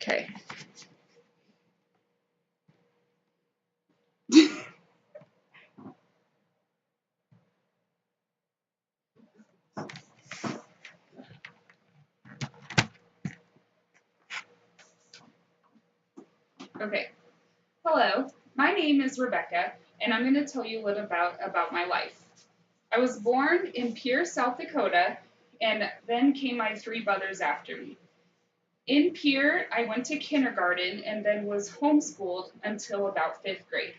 Okay. Okay. Hello, my name is Rebecca, and I'm going to tell you a little about my life. I was born in Pierre, South Dakota, and then came my three brothers after me. In Pierre, I went to kindergarten and then was homeschooled until about fifth grade.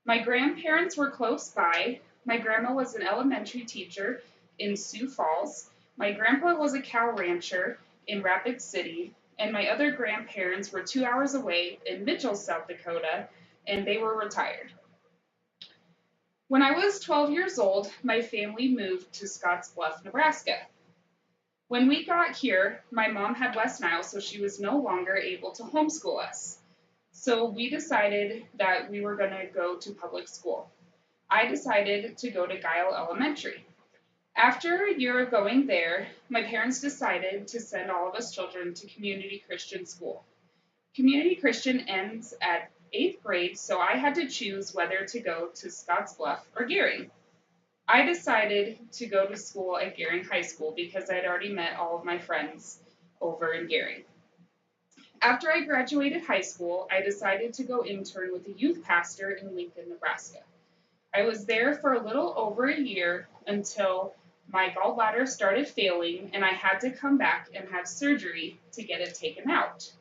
My grandparents were close by. My grandma was an elementary teacher in Sioux Falls. My grandpa was a cow rancher in Rapid City, and my other grandparents were 2 hours away in Mitchell, South Dakota, and they were retired. When I was 12 years old, my family moved to Scottsbluff, Nebraska. When we got here, my mom had West Nile, so she was no longer able to homeschool us. So we decided that we were going to go to public school. I decided to go to Guile Elementary. After a year of going there, my parents decided to send all of us children to Community Christian School. Community Christian ends at 8th grade, so I had to choose whether to go to Scottsbluff or Gering. I decided to go to school at Gering High School because I'd already met all of my friends over in Gering. After I graduated high school, I decided to go intern with a youth pastor in Lincoln, Nebraska. I was there for a little over a year until my gallbladder started failing and I had to come back and have surgery to get it taken out.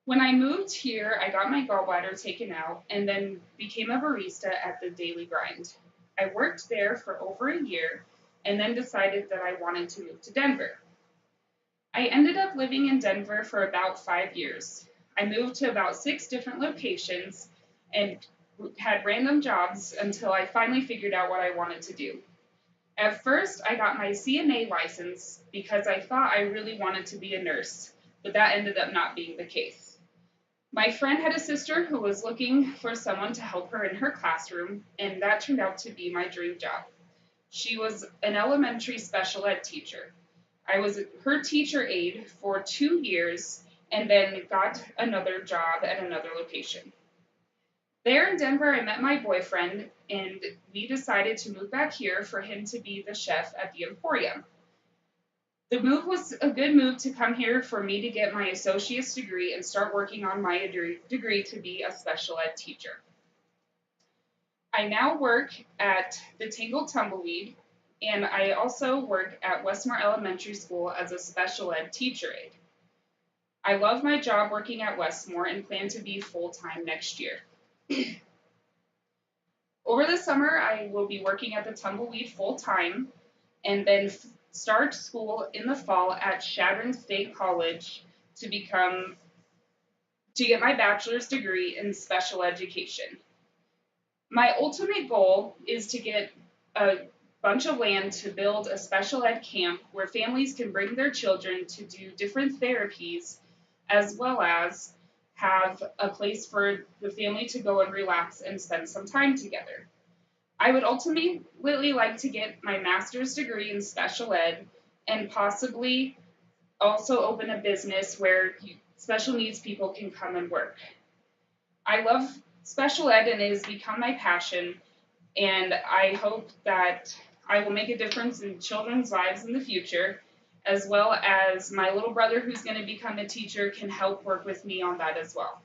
When I moved here, I got my gallbladder taken out and then became a barista at the Daily Grind. I worked there for over a year and then decided that I wanted to move to Denver. I ended up living in Denver for about 5 years. I moved to about 6 different locations and had random jobs until I finally figured out what I wanted to do. At first, I got my CNA license because I thought I really wanted to be a nurse, but that ended up not being the case. My friend had a sister who was looking for someone to help her in her classroom, and that turned out to be my dream job. She was an elementary special ed teacher. I was her teacher aide for 2 years and then got another job at another location. There in Denver, I met my boyfriend, and we decided to move back here for him to be the chef at the Emporium. The move was a good move to come here for me to get my associate's degree and start working on my degree to be a special ed teacher. I now work at the Tangled Tumbleweed, and I also work at Westmore Elementary School as a special ed teacher aide. I love my job working at Westmore and plan to be full-time next year. Over the summer, I will be working at the Tumbleweed full-time and then start school in the fall at Chadron State College to get my bachelor's degree in special education. My ultimate goal is to get a bunch of land to build a special ed camp where families can bring their children to do different therapies as well as have a place for the family to go and relax and spend some time together. I would ultimately like to get my master's degree in special ed and possibly also open a business where special needs people can come and work. I love special ed and it has become my passion, and I hope that I will make a difference in children's lives in the future, as well as my little brother who's going to become a teacher can help work with me on that as well.